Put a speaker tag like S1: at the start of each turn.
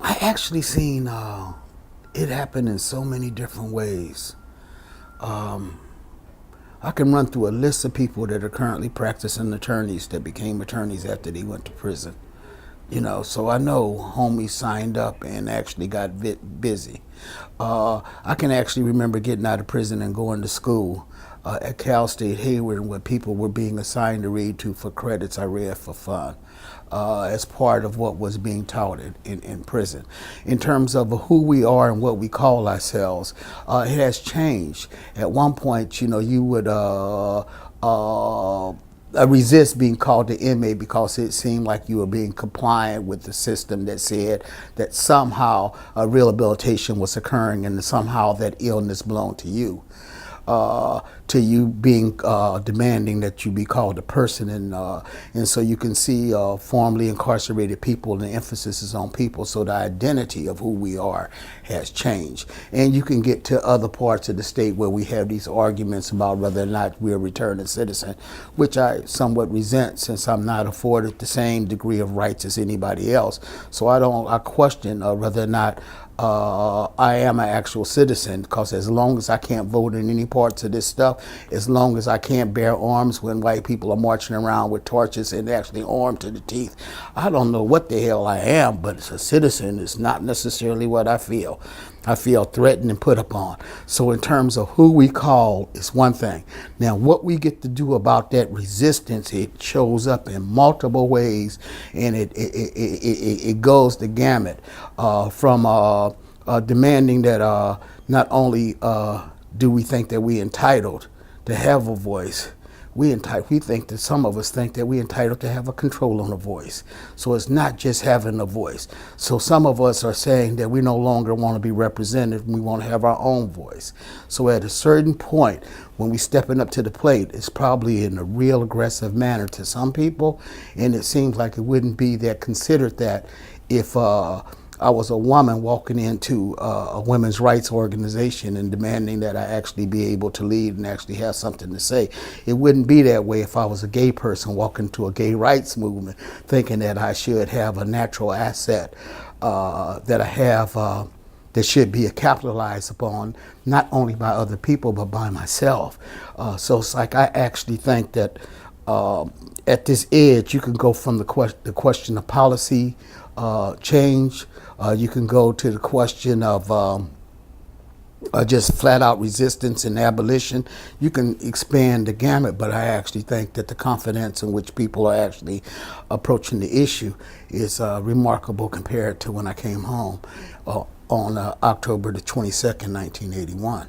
S1: I actually seen it happen in so many different ways. I can run through a list of people that are currently practicing attorneys that became attorneys after they went to prison. So I know homies signed up and actually got busy. I can actually remember getting out of prison and going to school at Cal State Hayward, where people were being assigned to read to for credits. I read for fun as part of what was being taught in prison. In terms of who we are and what we call ourselves, it has changed. At one point, you would resist being called the inmate because it seemed like you were being compliant with the system that said that somehow a rehabilitation was occurring and somehow that illness belonged to you. To you being demanding that you be called a person, and so you can see formerly incarcerated people, and the emphasis is on people, so the identity of who we are has changed. And you can get to other parts of the state where we have these arguments about whether or not we're a returning citizen, which I somewhat resent since I'm not afforded the same degree of rights as anybody else. So I question whether or not I am an actual citizen, because as long as I can't vote in any parts of this stuff, as long as I can't bear arms when white people are marching around with torches and actually armed to the teeth, I don't know what the hell I am, but as a citizen is not necessarily what I feel. I feel threatened and put upon. So in terms of who we call is one thing. Now what we get to do about that resistance, it shows up in multiple ways, and it goes the gamut from demanding that not only do we think that we're entitled to have a voice, we think that some of us think that we're entitled to have a control on a voice. So it's not just having a voice. So some of us are saying that we no longer want to be represented, we want to have our own voice. So at a certain point, when we stepping up to the plate, it's probably in a real aggressive manner to some people, and it seems like it wouldn't be that considered that if I was a woman walking into a women's rights organization and demanding that I actually be able to lead and actually have something to say. It wouldn't be that way if I was a gay person walking to a gay rights movement thinking that I should have a natural asset that I have that should be capitalized upon, not only by other people, but by myself. So it's like I actually think that at this edge, you can go from the question of policy change. You can go to the question of just flat out resistance and abolition. You can expand the gamut, but I actually think that the confidence in which people are actually approaching the issue is remarkable compared to when I came home on October the 22nd, 1981.